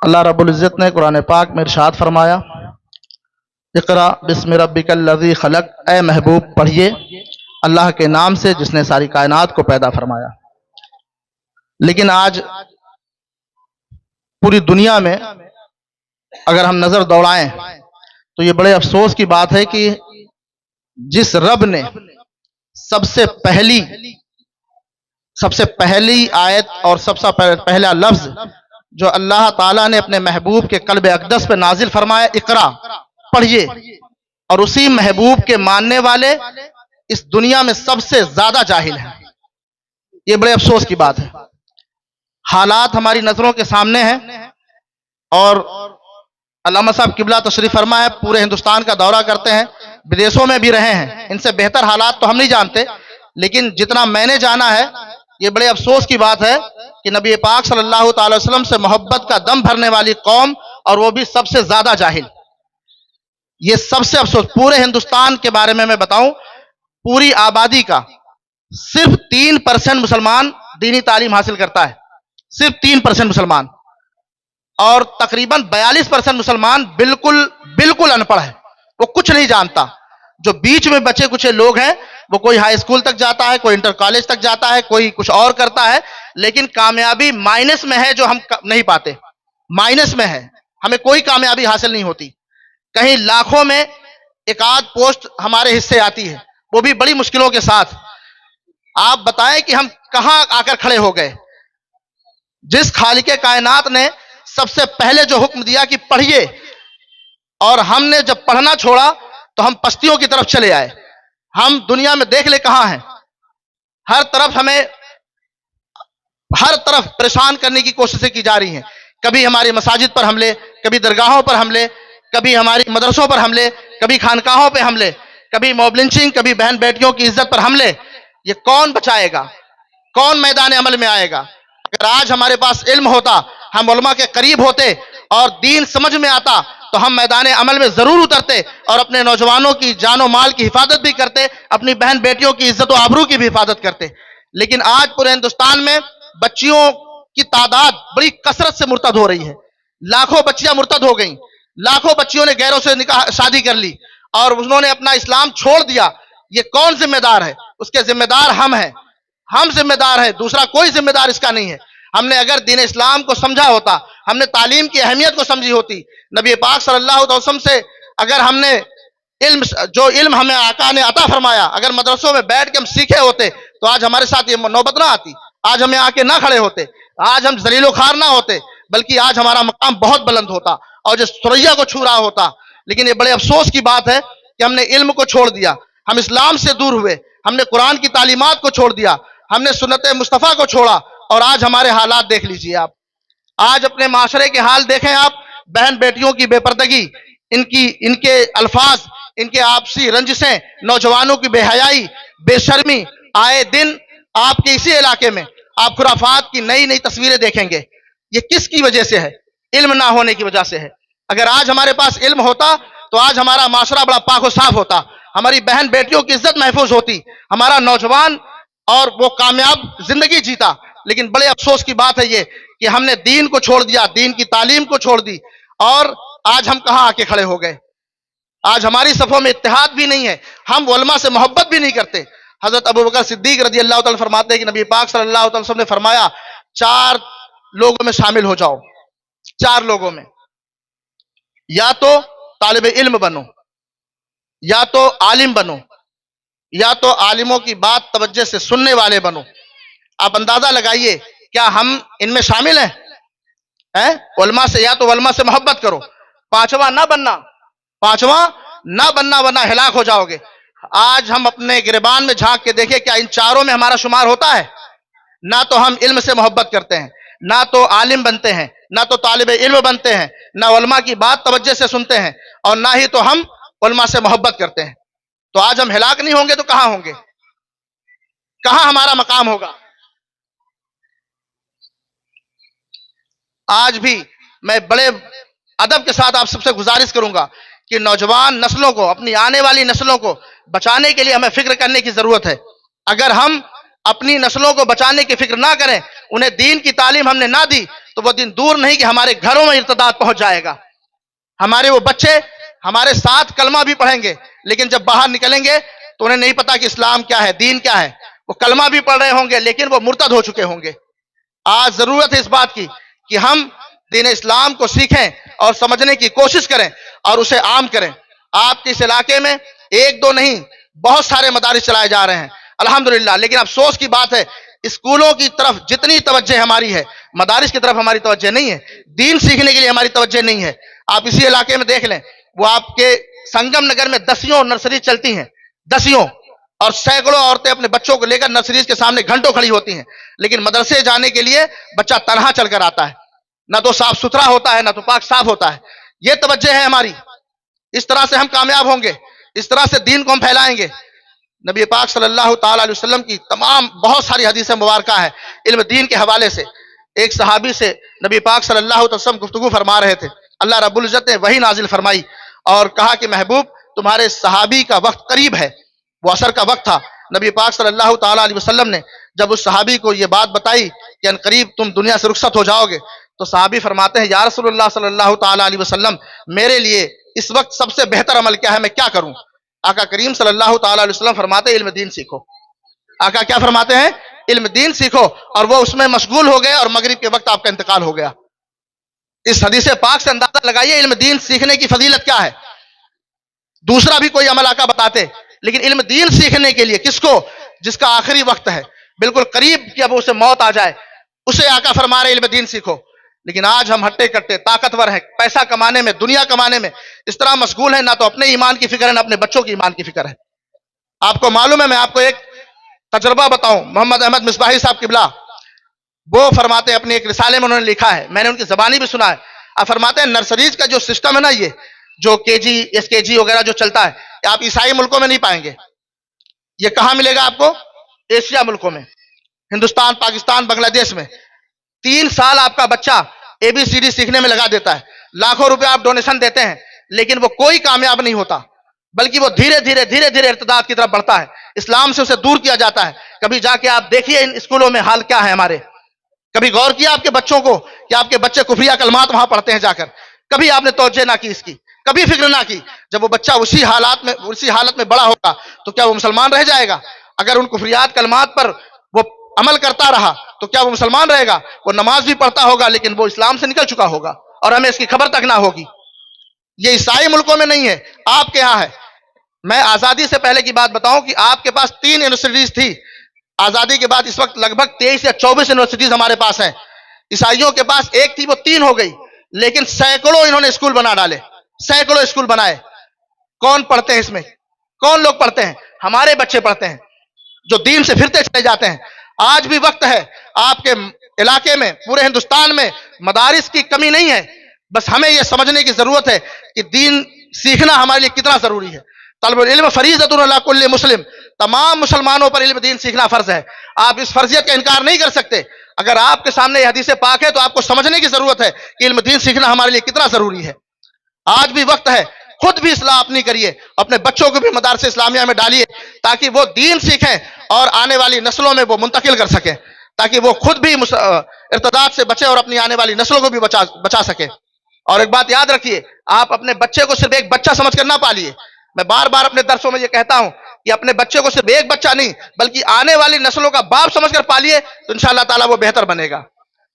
اللہ رب العزت نے قرآن پاک میں ارشاد فرمایا، اقرا بسم ربک الذی خلق، اے محبوب پڑھیے اللہ کے نام سے جس نے ساری کائنات کو پیدا فرمایا۔ لیکن آج پوری دنیا میں اگر ہم نظر دوڑائیں تو یہ بڑے افسوس کی بات ہے کہ جس رب نے سب سے پہلی آیت اور سب سے پہلا لفظ جو اللہ تعالیٰ نے اپنے محبوب کے قلب اقدس پہ نازل فرمایا، اقرا پڑھیے، اور اسی محبوب کے ماننے والے اس دنیا میں سب سے زیادہ جاہل ہیں۔ یہ بڑے افسوس کی بات ہے۔ حالات ہماری نظروں کے سامنے ہیں، اور علامہ صاحب قبلہ تشریف فرما ہے، پورے ہندوستان کا دورہ کرتے ہیں، بدیسوں میں بھی رہے ہیں، ان سے بہتر حالات تو ہم نہیں جانتے، لیکن جتنا میں نے جانا ہے یہ بڑے افسوس کی بات ہے کہ نبی پاک صلی اللہ تعالی وسلم سے محبت کا دم بھرنے والی قوم، اور وہ بھی سب سے زیادہ جاہل۔ یہ سب سے افسوس پورے ہندوستان کے بارے میں بتاؤں، پوری آبادی کا صرف 3% مسلمان دینی تعلیم حاصل کرتا ہے، صرف 3% مسلمان، اور تقریباً 42% مسلمان بالکل ان پڑھ ہے، وہ کچھ نہیں جانتا۔ جو بیچ میں بچے کچھ لوگ ہیں وہ کوئی ہائی اسکول تک جاتا ہے، کوئی انٹر کالج تک جاتا ہے، کوئی کچھ اور کرتا ہے، لیکن کامیابی مائنس میں ہے جو ہم نہیں پاتے، مائنس میں ہے، ہمیں کوئی کامیابی حاصل نہیں ہوتی۔ کہیں لاکھوں میں ایک آدھ پوسٹ ہمارے حصے آتی ہے، وہ بھی بڑی مشکلوں کے ساتھ۔ آپ بتائیں کہ ہم کہاں آ کر کھڑے ہو گئے؟ جس خالق کائنات نے سب سے پہلے جو حکم دیا کہ پڑھیے، اور ہم نے جب پڑھنا چھوڑا تو ہم پستیوں کی طرف چلے آئے۔ ہم دنیا میں دیکھ لے کہاں ہیں، ہر طرف ہمیں ہر طرف پریشان کرنے کی کوششیں کی جا رہی ہیں۔ کبھی ہماری مساجد پر حملے، کبھی درگاہوں پر حملے، کبھی ہماری مدرسوں پر حملے، کبھی خانقاہوں پہ حملے، کبھی موب لنچنگ، کبھی بہن بیٹیوں کی عزت پر حملے۔ یہ کون بچائے گا؟ کون میدان عمل میں آئے گا؟ اگر آج ہمارے پاس علم ہوتا، ہم علماء کے قریب ہوتے اور دین سمجھ میں آتا تو ہم میدان عمل میں ضرور اترتے اور اپنے نوجوانوں کی جان و مال کی حفاظت بھی کرتے، اپنی بہن بیٹیوں کی عزت و آبرو کی بھی حفاظت کرتے۔ لیکن آج پورے ہندوستان میں بچیوں کی تعداد بڑی کثرت سے مرتد ہو رہی ہے، لاکھوں بچیاں مرتد ہو گئیں، لاکھوں بچیوں نے غیروں سے نکاح شادی کر لی اور انہوں نے اپنا اسلام چھوڑ دیا۔ یہ کون ذمہ دار ہے؟ اس کے ذمہ دار ہم ہیں، ہم ذمہ دار ہیں، دوسرا کوئی ذمہ دار اس کا نہیں ہے۔ ہم نے اگر دین اسلام کو سمجھا ہوتا، ہم نے تعلیم کی اہمیت کو سمجھی ہوتی، نبی پاک صلی اللہ علیہ وسلم سے اگر ہم نے جو علم ہمیں آقا نے عطا فرمایا، اگر مدرسوں میں بیٹھ کے ہم سیکھے ہوتے تو آج ہمارے ساتھ یہ نوبت نہ آتی، آج ہمیں آ کے نہ کھڑے ہوتے، آج ہم ذلیل و خوار نہ ہوتے، بلکہ آج ہمارا مقام بہت بلند ہوتا اور جو ثریا کو چھو رہا ہوتا۔ لیکن یہ بڑے افسوس کی بات ہے کہ ہم نے علم کو چھوڑ دیا، ہم اسلام سے دور ہوئے، ہم نے قرآن کی تعلیمات کو چھوڑ دیا، ہم نے سنت مصطفیٰ کو چھوڑا، اور آج ہمارے حالات دیکھ لیجئے آپ۔ آج اپنے معاشرے کے حال دیکھیں آپ، بہن بیٹیوں کی بے پردگی، ان کے الفاظ، ان کے آپسی رنجشیں، نوجوانوں کی بے حیائی، بے شرمی، آئے دن آپ کے اسی علاقے میں آپ خرافات کی نئی تصویریں دیکھیں گے۔ یہ کس کی وجہ سے ہے؟ علم نہ ہونے کی وجہ سے ہے۔ اگر آج ہمارے پاس علم ہوتا تو آج ہمارا معاشرہ بڑا پاک و صاف ہوتا، ہماری بہن بیٹیوں کی عزت محفوظ ہوتی، ہمارا نوجوان اور وہ کامیاب زندگی جیتا۔ لیکن بڑے افسوس کی بات ہے یہ کہ ہم نے دین کو چھوڑ دیا، دین کی تعلیم کو چھوڑ دی، اور آج ہم کہاں آ کے کھڑے ہو گئے؟ آج ہماری صفوں میں اتحاد بھی نہیں ہے، ہم علماء سے محبت بھی نہیں کرتے۔ حضرت ابوبکر صدیق رضی اللہ تعالی فرماتے ہیں کہ نبی پاک صلی اللہ علیہ وسلم نے فرمایا 4 لوگوں میں شامل ہو جاؤ، 4 لوگوں میں، یا تو طالب علم بنو، یا تو عالم بنو، یا تو عالموں کی بات توجہ سے سننے والے بنو۔ آپ اندازہ لگائیے کیا ہم ان میں شامل ہیں؟ علماء سے، یا تو علماء سے محبت کرو، پانچواں نہ بننا ورنہ ہلاک ہو جاؤ گے۔ آج ہم اپنے گریبان میں جھانک کے دیکھیں کیا ان 4 میں ہمارا شمار ہوتا ہے؟ نہ تو ہم علم سے محبت کرتے ہیں، نہ تو عالم بنتے ہیں، نہ تو طالب علم بنتے ہیں، نہ علماء کی بات توجہ سے سنتے ہیں، اور نہ ہی تو ہم علماء سے محبت کرتے ہیں۔ تو آج ہم ہلاک نہیں ہوں گے تو کہاں ہوں گے؟ کہاں ہمارا مقام ہوگا؟ آج بھی میں بڑے ادب کے ساتھ آپ سب سے گزارش کروں گا کہ نوجوان نسلوں کو، اپنی آنے والی نسلوں کو بچانے کے لیے ہمیں فکر کرنے کی ضرورت ہے۔ اگر ہم اپنی نسلوں کو بچانے کی فکر نہ کریں، انہیں دین کی تعلیم ہم نے نہ دی، تو وہ دن دور نہیں کہ ہمارے گھروں میں ارتداد پہنچ جائے گا. ہمارے وہ بچے ہمارے ساتھ کلمہ بھی پڑھیں گے، لیکن جب باہر نکلیں گے تو انہیں نہیں پتا کہ اسلام کیا ہے، دین کیا ہے. وہ کلمہ بھی پڑھ رہے ہوں گے لیکن وہ مرتد ہو چکے ہوں گے. آج ضرورت ہے اس بات کی کہ ہم دین اسلام کو سیکھیں اور سمجھنے کی کوشش کریں اور اسے عام کریں. آپ کے اس علاقے میں ایک دو نہیں، بہت سارے مدارس چلائے جا رہے ہیں الحمدللہ، لیکن افسوس کی بات ہے اسکولوں کی طرف جتنی توجہ ہماری ہے مدارس کی طرف ہماری توجہ نہیں ہے، دین سیکھنے کے لیے ہماری توجہ نہیں ہے. آپ اسی علاقے میں دیکھ لیں، وہ آپ کے سنگم نگر میں دسیوں نرسری چلتی ہیں، دسیوں، اور سینکڑوں عورتیں اپنے بچوں کو لے کر نرسریز کے سامنے گھنٹوں کھڑی ہوتی ہیں، لیکن مدرسے جانے کے لیے بچہ تنہا چل کر آتا ہے. نہ تو صاف ستھرا ہوتا ہے، نہ تو پاک صاف ہوتا ہے. یہ توجہ ہے ہماری. اس طرح سے ہم کامیاب ہوں گے، اس طرح سے دین کو ہم پھیلائیں گے. نبی پاک صلی اللہ تعالی علیہ وسلم کی تمام بہت ساری حدیثیں مبارکہ ہیں علم دین کے حوالے سے. ایک صحابی سے نبی پاک صلی اللہ علیہ وسلم گفتگو فرما رہے تھے. اللہ رب العزت نے وحی نازل فرمائی اور کہا کہ محبوب تمہارے صحابی کا وقت قریب ہے. وہ عصر کا وقت تھا. نبی پاک صلی اللہ تعالی علیہ وسلم نے جب اس صحابی کو یہ بات بتائی کہ ان قریب تم دنیا سے رخصت ہو جاؤ گے، تو صحابی فرماتے ہیں یا رسول اللہ صلی اللہ تعالی علیہ وسلم، میرے لیے اس وقت سب سے بہتر عمل کیا ہے، میں کیا کروں؟ آقا کریم صلی اللہ تعالی علیہ وسلم فرماتے ہیں علم دین سیکھو. آقا کیا فرماتے ہیں؟ علم دین سیکھو. اور وہ اس میں مشغول ہو گئے اور مغرب کے وقت آپ کا انتقال ہو گیا. اس حدیث پاک سے اندازہ لگائیے علم دین سیکھنے کی فضیلت کیا ہے. دوسرا بھی کوئی عمل آقا بتاتے، لیکن علم دین سیکھنے کے لیے کس کو؟ جس کا آخری وقت ہے، بالکل قریب کہ اب اسے موت آ جائے، اسے آقا فرما رہے علم دین سیکھو. لیکن آج ہم ہٹے کٹے طاقتور ہیں، پیسہ کمانے میں، دنیا کمانے میں اس طرح مشغول ہیں، نہ تو اپنے ایمان کی فکر ہے نہ اپنے بچوں کی ایمان کی فکر ہے. آپ کو معلوم ہے، میں آپ کو ایک تجربہ بتاؤں. محمد احمد مصباحی صاحب قبلہ وہ فرماتے ہیں، اپنے ایک رسالے میں انہوں نے لکھا ہے، میں نے ان کی زبانی بھی سنا ہے. آپ فرماتے ہیں نرسریز کا جو سسٹم ہے نا، یہ جو کے جی ایس کے جی وغیرہ جو چلتا ہے، یہ آپ عیسائی ملکوں میں نہیں پائیں گے. یہ کہاں ملے گا آپ کو؟ ایشیا ملکوں میں، ہندوستان، پاکستان، بنگلہ دیش میں. 3 سال آپ کا بچہ اے بی سی ڈی سیکھنے میں لگا دیتا ہے، لاکھوں روپے آپ ڈونیشن دیتے ہیں، لیکن وہ کوئی کامیاب نہیں ہوتا، بلکہ وہ دھیرے دھیرے ارتداد کی طرف بڑھتا ہے، اسلام سے اسے دور کیا جاتا ہے. کبھی جا کے آپ دیکھیے ان اسکولوں میں حال کیا ہے ہمارے. کبھی غور کیا آپ کے بچوں کو کہ آپ کے بچے کفریہ کلمات وہاں پڑھتے ہیں جا کر؟ کبھی آپ نے توجہ نہ کی اس کی، کبھی فکر نہ کی. جب وہ بچہ اسی حالت میں بڑا ہوگا تو کیا وہ مسلمان رہ جائے گا؟ اگر ان کفریات کلمات پر وہ عمل کرتا رہا تو کیا وہ مسلمان رہے گا؟ وہ نماز بھی پڑھتا ہوگا لیکن وہ اسلام سے نکل چکا ہوگا اور ہمیں اس کی خبر تک نہ ہوگی. یہ عیسائی ملکوں میں نہیں ہے، آپ کے ہاں ہے. میں آزادی سے پہلے کی بات بتاؤں کہ آپ کے پاس 3 یونیورسٹیز تھی. آزادی کے بعد اس وقت لگ بھگ 23 یا 24 یونیورسٹیز ہمارے پاس ہیں. عیسائیوں کے پاس ایک تھی، وہ 3 ہو گئی، لیکن سینکڑوں انہوں نے اسکول بنا ڈالے، سینکڑوں اسکول بنائے. کون پڑھتے ہیں اس میں؟ کون لوگ پڑھتے ہیں؟ ہمارے بچے پڑھتے ہیں جو دین سے پھرتے چلے جاتے ہیں. آج بھی وقت ہے. آپ کے علاقے میں، پورے ہندوستان میں مدارس کی کمی نہیں ہے، بس ہمیں یہ سمجھنے کی ضرورت ہے کہ دین سیکھنا ہمارے لیے کتنا ضروری ہے. طالب العلم فریضۃ علی کل مسلم، تمام مسلمانوں پر علم دین سیکھنا فرض ہے. آپ اس فرضیت کا انکار نہیں کر سکتے. اگر آپ کے سامنے یہ حدیث پاک ہے تو آپ کو سمجھنے کی ضرورت ہے کہ علم دین سیکھنا ہمارے لیے کتنا ضروری ہے. آج بھی وقت ہے، خود بھی اصلاح اپنی کریے، اپنے بچوں کو بھی مدارس اسلامیہ میں ڈالیے تاکہ وہ دین سیکھیں اور آنے والی نسلوں میں وہ منتقل کر سکیں، تاکہ وہ خود بھی ارتداد سے بچے اور اپنی آنے والی نسلوں کو بھی بچا سکیں. اور ایک بات یاد رکھیے، آپ اپنے بچے کو صرف ایک بچہ سمجھ کر نہ پالیے. میں بار بار اپنے درسوں میں یہ کہتا ہوں کہ اپنے بچے کو صرف ایک بچہ نہیں بلکہ آنے والی نسلوں کا باپ سمجھ کر پالیے تو انشاءاللہ تعالیٰ وہ بہتر بنے گا.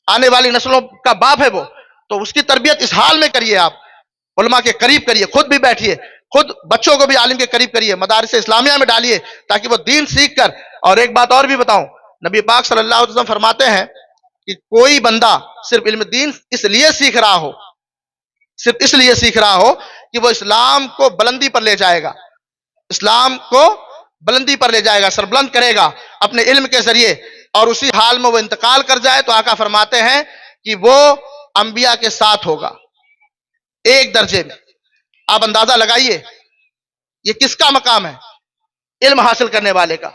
آنے والی نسلوں کا باپ ہے وہ، تو اس کی تربیت اس حال میں کریے. آپ علماء کے قریب کریے، خود بھی بیٹھیے، خود بچوں کو بھی عالم کے قریب کریے، مدارس اسلامیہ میں ڈالیے تاکہ وہ دین سیکھ کر. اور ایک بات اور بھی بتاؤں، نبی پاک صلی اللہ علیہ وسلم فرماتے ہیں کہ کوئی بندہ صرف علم دین اس لیے سیکھ رہا ہو، صرف اس لیے سیکھ رہا ہو کہ وہ اسلام کو بلندی پر لے جائے گا، اسلام کو بلندی پر لے جائے گا، سربلند کرے گا اپنے علم کے ذریعے، اور اسی حال میں وہ انتقال کر جائے تو آقا فرماتے ہیں کہ وہ انبیاء کے ساتھ ہوگا ایک درجے میں. آپ اندازہ لگائیے یہ کس کا مقام ہے؟ علم حاصل کرنے والے کا.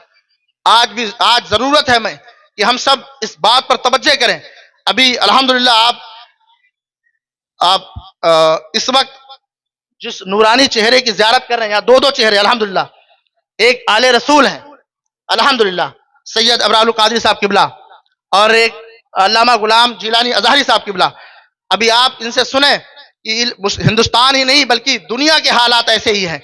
آج ضرورت ہے میں کہ ہم سب اس بات پر توجہ کریں. ابھی الحمدللہ آپ اس وقت جس نورانی چہرے کی زیارت کر رہے ہیں، یا 2 چہرے الحمدللہ، ایک آل رسول ہیں الحمدللہ سید ابرار القادری صاحب قبلہ، اور ایک علامہ غلام جیلانی ازہری صاحب قبلہ، ابھی آپ ان سے سنیں کہ ہندوستان ہی نہیں بلکہ دنیا کے حالات ایسے ہی ہیں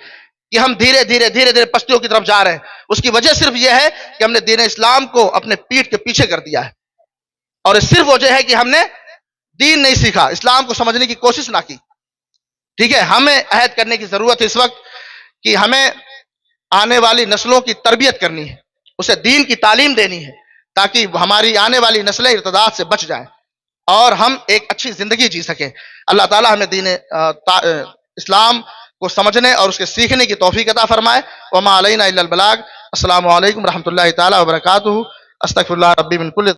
کہ ہم دھیرے دھیرے پستیوں کی طرف جا رہے ہیں. اس کی وجہ صرف یہ ہے کہ ہم نے دین اسلام کو اپنے پیٹھ کے پیچھے کر دیا ہے، اور صرف وجہ ہے کہ ہم نے دین نہیں سیکھا، اسلام کو سمجھنے کی کوشش نہ کی. ٹھیک ہے، ہمیں عہد کرنے کی ضرورت ہے اس وقت کہ ہمیں آنے والی نسلوں کی تربیت کرنی ہے، اسے دین کی تعلیم دینی ہے تاکہ ہماری آنے والی نسلیں ارتداد سے بچ جائیں اور ہم ایک اچھی زندگی جی سکیں. اللہ تعالیٰ ہمیں دین اسلام کو سمجھنے اور اس کے سیکھنے کی توفیق عطا فرمائے. وما علینا الا البلاغ. السلام علیکم ورحمۃ اللہ تعالیٰ وبرکاتہ. استغفر اللہ ربی من کل